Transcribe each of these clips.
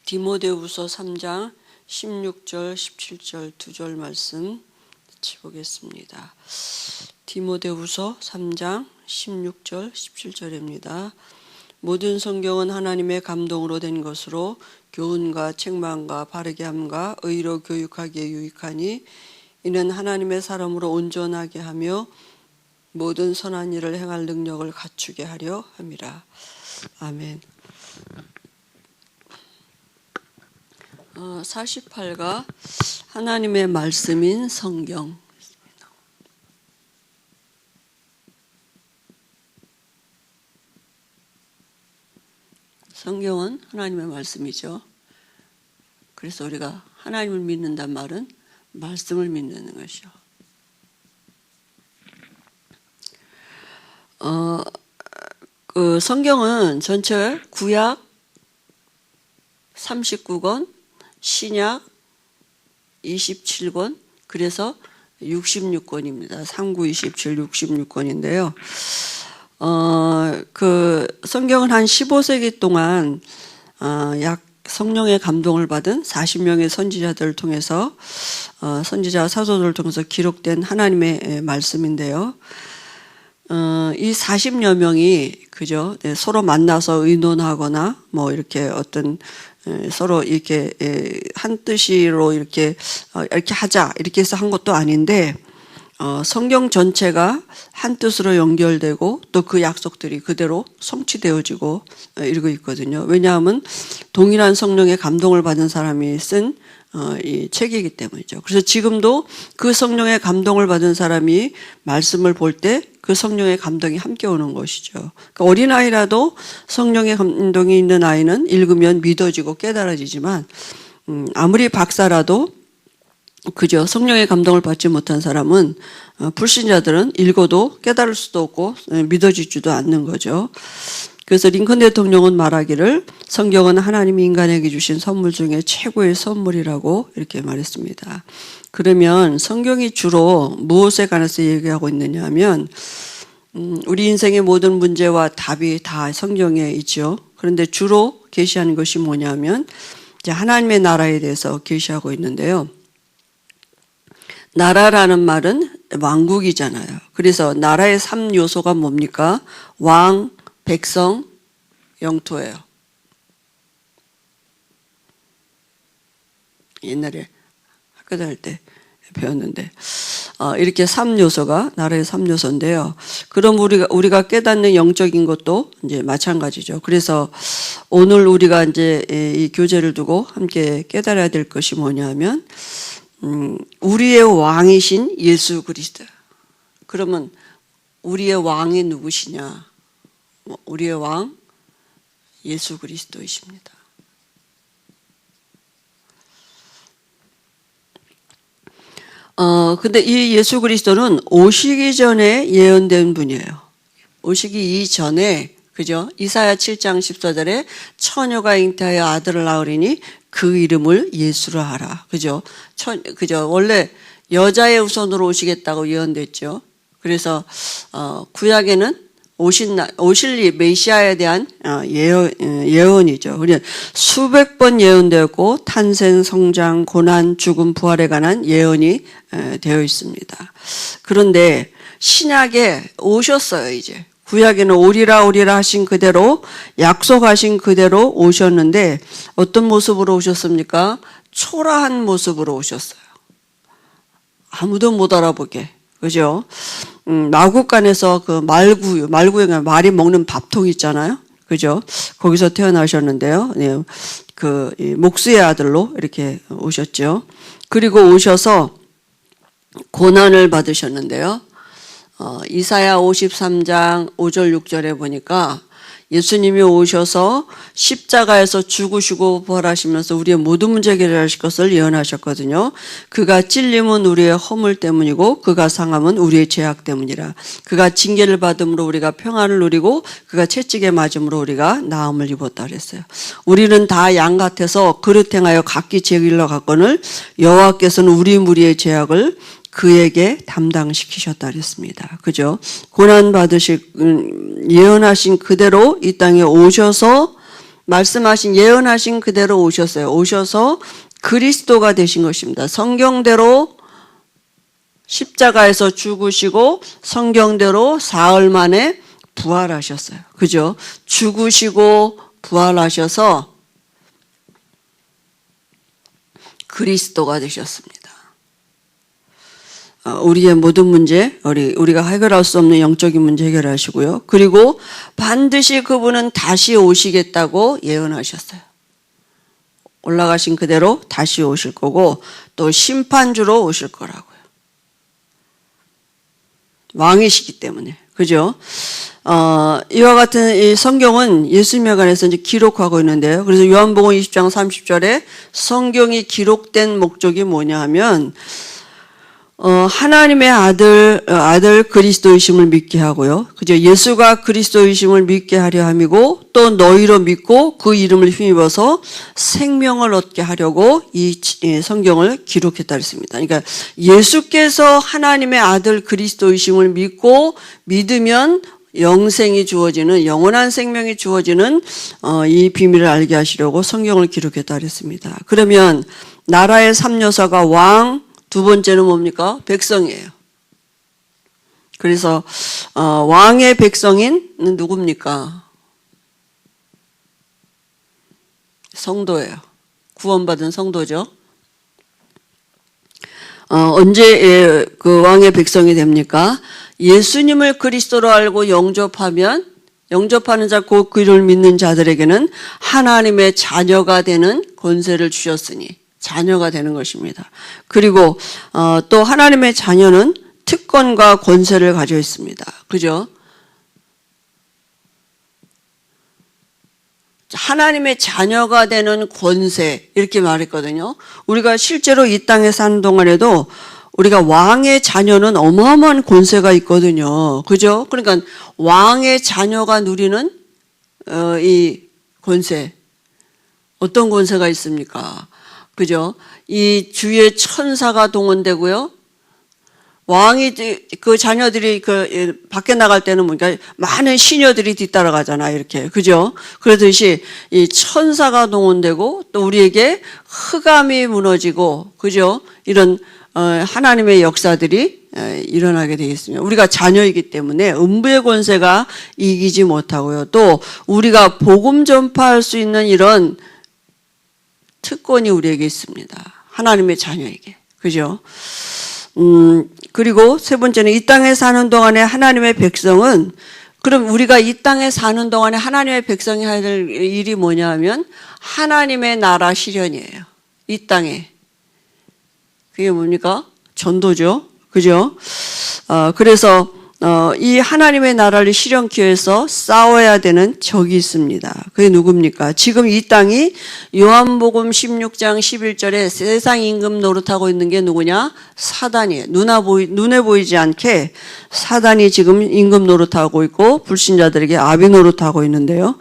디모데후서 3장 16절 17절 두 절 말씀 같이 보겠습니다. 디모데후서 3장 16절 17절입니다. 모든 성경은 하나님의 감동으로 된 것으로 교훈과 책망과 바르게 함과 의로 교육하기에 유익하니 이는 하나님의 사람으로 온전하게 하며 모든 선한 일을 행할 능력을 갖추게 하려 함이라. 아멘. 48가 하나님의 말씀인 성경. 성경은 하나님의 말씀이죠. 그래서 우리가 하나님을 믿는단 말은 말씀을 믿는 것이요. 그 성경은 전체 구약 39권, 신약 27권, 그래서 66권입니다. 39, 27, 66권인데요. 그 성경은 한 15세기 동안 약 성령의 감동을 받은 40명의 선지자들을 통해서 선지자 사도들을 통해서 기록된 하나님의 말씀인데요. 이 40여 명이 그죠? 서로 만나서 의논하거나 뭐 이렇게 어떤 서로 이렇게 한 뜻으로 이렇게 하자 이렇게 해서 한 것도 아닌데 성경 전체가 한 뜻으로 연결되고 또 그 약속들이 그대로 성취되어지고 이러고 있거든요. 왜냐하면 동일한 성령의 감동을 받은 사람이 쓴 이 책이기 때문이죠. 그래서 지금도 그 성령의 감동을 받은 사람이 말씀을 볼 때 그 성령의 감동이 함께 오는 것이죠. 그러니까 어린아이라도 성령의 감동이 있는 아이는 읽으면 믿어지고 깨달아지지만 아무리 박사라도 그죠. 성령의 감동을 받지 못한 사람은 불신자들은 읽어도 깨달을 수도 없고 믿어지지도 않는 거죠. 그래서 링컨 대통령은 말하기를 성경은 하나님이 인간에게 주신 선물 중에 최고의 선물이라고 이렇게 말했습니다. 그러면 성경이 주로 무엇에 관해서 얘기하고 있느냐 하면 우리 인생의 모든 문제와 답이 다 성경에 있죠. 그런데 주로 계시하는 것이 뭐냐면 이제 하나님의 나라에 대해서 계시하고 있는데요. 나라라는 말은 왕국이잖아요. 그래서 나라의 3요소가 뭡니까? 왕, 백성, 영토예요. 옛날에 학교 다닐 때 배웠는데 이렇게 3요소가 나라의 3요소인데요. 그럼 우리가 깨닫는 영적인 것도 이제 마찬가지죠. 그래서 오늘 우리가 이제 이 교제를 두고 함께 깨달아야 될 것이 뭐냐면 우리의 왕이신 예수 그리스도. 그러면 우리의 왕이 누구시냐? 우리의 왕 예수 그리스도이십니다. 근데 이 예수 그리스도는 오시기 전에 예언된 분이에요. 오시기 이전에 그죠? 이사야 7장 14절에 처녀가 잉태하여 아들을 낳으리니 그 이름을 예수라 하라. 그죠? 그죠? 원래 여자의 후손으로 오시겠다고 예언됐죠. 그래서 구약에는 오실 메시아에 대한 예언이죠. 그래서 수백 번 예언되었고 탄생, 성장, 고난, 죽음, 부활에 관한 예언이 되어 있습니다. 그런데 신약에 오셨어요. 이제 구약에는 오리라 하신 그대로 약속하신 그대로 오셨는데 어떤 모습으로 오셨습니까? 초라한 모습으로 오셨어요. 아무도 못 알아보게. 그죠? 마국간에서 그 말구에 말이 먹는 밥통 있잖아요. 그죠? 거기서 태어나셨는데요. 네, 그 목수의 아들로 이렇게 오셨죠. 그리고 오셔서 고난을 받으셨는데요. 이사야 53장 5절 6절에 보니까 예수님이 오셔서 십자가에서 죽으시고 부활하시면서 우리의 모든 문제 해결하실 것을 예언하셨거든요. 그가 찔림은 우리의 허물 때문이고 그가 상함은 우리의 죄악 때문이라. 그가 징계를 받음으로 우리가 평안을 누리고 그가 채찍에 맞음으로 우리가 나음을 입었다 그랬어요. 우리는 다 양 같아서 그릇 행하여 각기 제 길로 갔거늘 여호와께서는 우리 무리의 죄악을 그에게 담당시키셨다 그랬습니다. 그죠? 고난 받으실 예언하신 그대로 이 땅에 오셔서 말씀하신 예언하신 그대로 오셨어요. 오셔서 그리스도가 되신 것입니다. 성경대로 십자가에서 죽으시고 성경대로 사흘 만에 부활하셨어요. 그죠? 죽으시고 부활하셔서 그리스도가 되셨습니다. 우리의 모든 문제, 우리가 해결할 수 없는 영적인 문제 해결하시고요. 그리고 반드시 그분은 다시 오시겠다고 예언하셨어요. 올라가신 그대로 다시 오실 거고 또 심판주로 오실 거라고요. 왕이시기 때문에. 그죠? 이와 같은 이 성경은 예수님에 관해서 이제 기록하고 있는데요. 그래서 요한복음 20장 30절에 성경이 기록된 목적이 뭐냐 하면 하나님의 아들 그리스도이심을 믿게 하고요. 그죠? 예수가 그리스도이심을 믿게 하려 함이고 또 너희로 믿고 그 이름을 힘입어서 생명을 얻게 하려고 이 성경을 기록했다 그랬습니다. 그러니까 예수께서 하나님의 아들 그리스도이심을 믿고 믿으면 영생이 주어지는 영원한 생명이 주어지는 이 비밀을 알게 하시려고 성경을 기록했다 그랬습니다. 그러면 나라의 3요소가 왕, 두 번째는 뭡니까? 백성이에요. 그래서 왕의 백성인 누굽니까? 성도예요. 구원받은 성도죠. 언제 그 왕의 백성이 됩니까? 예수님을 그리스도로 알고 영접하면 영접하는 자 곧 그 이름을 믿는 자들에게는 하나님의 자녀가 되는 권세를 주셨으니 자녀가 되는 것입니다. 그리고 또 하나님의 자녀는 특권과 권세를 가지고 있습니다. 그죠? 하나님의 자녀가 되는 권세 이렇게 말했거든요. 우리가 실제로 이 땅에 사는 동안에도 우리가 왕의 자녀는 어마어마한 권세가 있거든요. 그죠? 그러니까 왕의 자녀가 누리는 이 권세 어떤 권세가 있습니까? 그죠? 이 주의 천사가 동원되고요. 왕이 그 자녀들이 밖에 나갈 때는 뭔가 많은 시녀들이 뒤따라가잖아요. 이렇게. 그죠? 그러듯이 이 천사가 동원되고 또 우리에게 흑암이 무너지고 그죠? 이런 하나님의 역사들이 일어나게 되겠습니다. 우리가 자녀이기 때문에 음부의 권세가 이기지 못하고요. 또 우리가 복음 전파할 수 있는 이런 특권이 우리에게 있습니다. 하나님의 자녀에게. 그죠? 그리고 세 번째는 이 땅에 사는 동안에 하나님의 백성은 그럼 우리가 이 땅에 사는 동안에 하나님의 백성이 해야 될 일이 뭐냐 하면 하나님의 나라 실현이에요. 이 땅에. 그게 뭡니까? 전도죠. 그죠? 그래서 이 하나님의 나라를 실현하기 위해서 싸워야 되는 적이 있습니다. 그게 누굽니까? 지금 이 땅이 요한복음 16장 11절에 세상 임금 노릇하고 있는 게 누구냐? 사단이에요. 눈에 보이지 않게 사단이 지금 임금 노릇하고 있고 불신자들에게 아비 노릇하고 있는데요.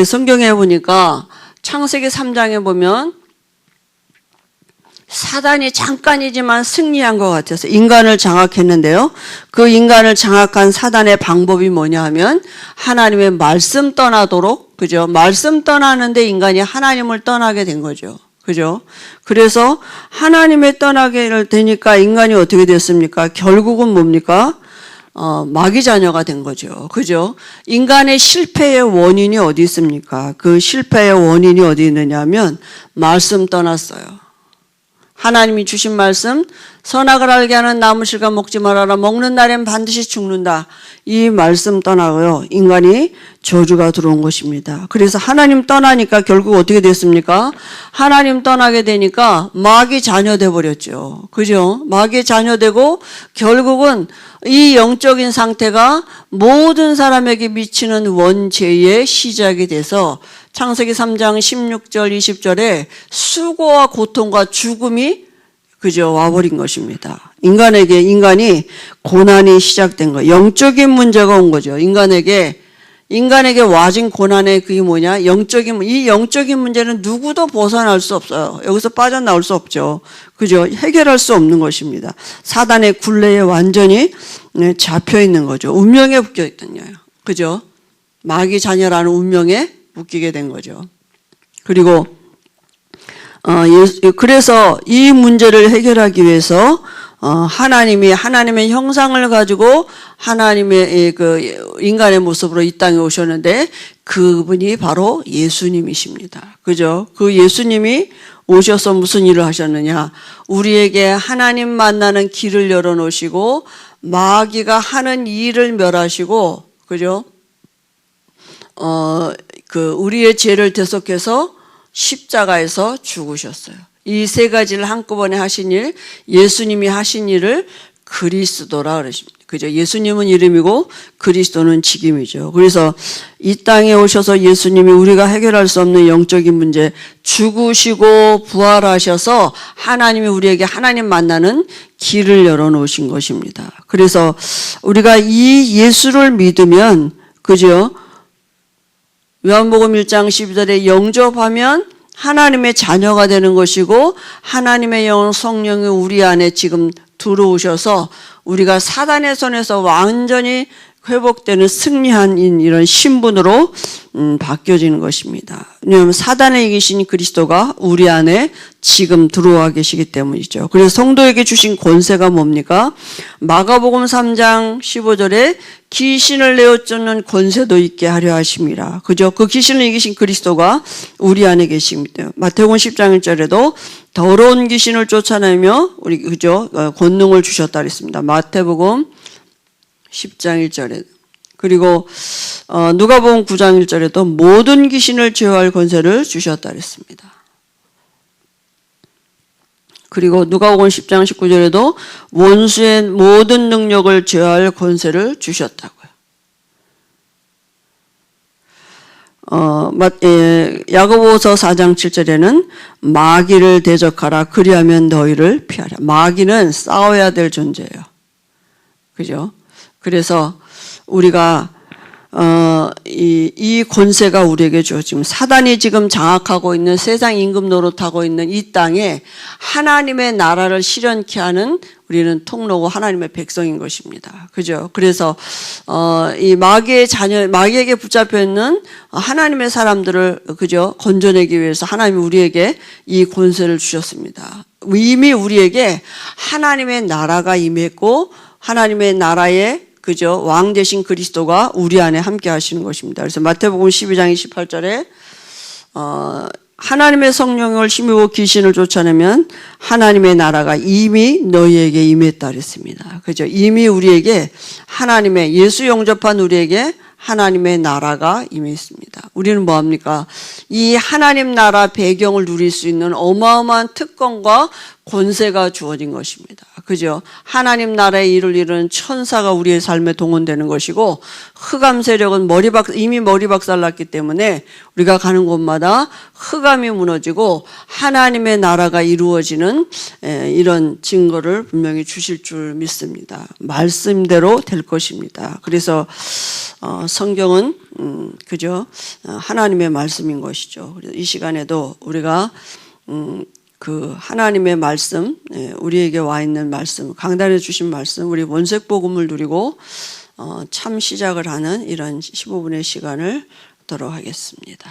성경에 보니까 창세기 3장에 보면 사단이 잠깐이지만 승리한 것 같아서 인간을 장악했는데요. 그 인간을 장악한 사단의 방법이 뭐냐 하면 하나님의 말씀 떠나도록, 그죠? 말씀 떠나는데 인간이 하나님을 떠나게 된 거죠. 그죠? 그래서 하나님의 떠나게 되니까 인간이 어떻게 됐습니까? 결국은 뭡니까? 마귀 자녀가 된 거죠. 그죠? 인간의 실패의 원인이 어디 있습니까? 그 실패의 원인이 어디 있느냐 하면 말씀 떠났어요. 하나님이 주신 말씀, 선악을 알게 하는 나무 실과 먹지 말아라. 먹는 날엔 반드시 죽는다. 이 말씀 떠나고요. 인간이 저주가 들어온 것입니다. 그래서 하나님 떠나니까 결국 어떻게 됐습니까? 하나님 떠나게 되니까 마귀 자녀 돼버렸죠. 그죠? 마귀 자녀 되고 결국은 이 영적인 상태가 모든 사람에게 미치는 원죄의 시작이 돼서 창세기 3장 16절 20절에 수고와 고통과 죽음이 그저 와버린 것입니다. 인간이 고난이 시작된 거예요. 영적인 문제가 온 거죠. 인간에게 와진 고난의 그게 뭐냐? 이 영적인 문제는 누구도 벗어날 수 없어요. 여기서 빠져나올 수 없죠. 그죠? 해결할 수 없는 것입니다. 사단의 굴레에 완전히 잡혀 있는 거죠. 운명에 묶여 있던 거예요. 그죠? 마귀 자녀라는 운명에 묶이게 된 거죠. 그리고 그래서 이 문제를 해결하기 위해서 하나님이 하나님의 형상을 가지고 하나님의 그 인간의 모습으로 이 땅에 오셨는데 그분이 바로 예수님이십니다. 그죠? 그 예수님이 오셔서 무슨 일을 하셨느냐? 우리에게 하나님 만나는 길을 열어놓으시고 마귀가 하는 일을 멸하시고, 그죠? 우리의 죄를 대속해서 십자가에서 죽으셨어요. 이 세 가지를 한꺼번에 하신 일, 예수님이 하신 일을 그리스도라 그러십니다. 그죠? 예수님은 이름이고 그리스도는 직임이죠. 그래서 이 땅에 오셔서 예수님이 우리가 해결할 수 없는 영적인 문제, 죽으시고 부활하셔서 하나님이 우리에게 하나님 만나는 길을 열어놓으신 것입니다. 그래서 우리가 이 예수를 믿으면, 그죠? 요한복음 1장 12절에 영접하면 하나님의 자녀가 되는 것이고 하나님의 영 성령이 우리 안에 지금 들어오셔서 우리가 사단의 손에서 완전히 회복되는 승리한 이런 신분으로 바뀌어지는 것입니다. 왜냐하면 사단의 이기신 그리스도가 우리 안에 지금 들어와 계시기 때문이죠. 그래서 성도에게 주신 권세가 뭡니까? 마가복음 3장 15절에 귀신을 내어 쫓는 권세도 있게 하려 하심이라. 그죠? 그 귀신을 이기신 그리스도가 우리 안에 계십니다. 마태복음 10장 1절에도 더러운 귀신을 쫓아내며 우리 그죠? 권능을 주셨다 그랬습니다. 마태복음 10장 1절에. 그리고 누가복음 9장 1절에도 모든 귀신을 제어할 권세를 주셨다 그랬습니다. 그리고 누가복음 10장 19절에도 원수의 모든 능력을 제어할 권세를 주셨다고요. 야고보서 4장 7절에는 마귀를 대적하라 그리하면 너희를 피하라. 마귀는 싸워야 될 존재예요. 그죠? 그래서 우리가 이 권세가 우리에게 주어지면 사단이 지금 장악하고 있는 세상 임금 노릇하고 있는 이 땅에 하나님의 나라를 실현케 하는 우리는 통로고 하나님의 백성인 것입니다. 그죠? 그래서 이 마귀에게 붙잡혀 있는 하나님의 사람들을 그죠? 건져내기 위해서 하나님이 우리에게 이 권세를 주셨습니다. 이미 우리에게 하나님의 나라가 임했고 하나님의 나라에 그죠? 왕 되신 그리스도가 우리 안에 함께 하시는 것입니다. 그래서 마태복음 12장 28절에 하나님의 성령을 힘입어 귀신을 쫓아내면 하나님의 나라가 이미 너희에게 임했다 그랬습니다. 그죠? 이미 우리에게 하나님의 예수 영접한 우리에게 하나님의 나라가 임했습니다. 우리는 뭐합니까? 이 하나님 나라 배경을 누릴 수 있는 어마어마한 특권과 권세가 주어진 것입니다. 그죠? 하나님 나라의 일을 이루는 천사가 우리의 삶에 동원되는 것이고 흑암 세력은 이미 머리 박살났기 때문에 우리가 가는 곳마다 흑암이 무너지고 하나님의 나라가 이루어지는 이런 증거를 분명히 주실 줄 믿습니다. 말씀대로 될 것입니다. 그래서 성경은 그죠? 하나님의 말씀인 것이죠. 그래서 이 시간에도 우리가 그 하나님의 말씀, 우리에게 와 있는 말씀, 강단해 주신 말씀, 우리 원색 복음을 누리고 참 시작을 하는 이런 15분의 시간을 갖도록 하겠습니다.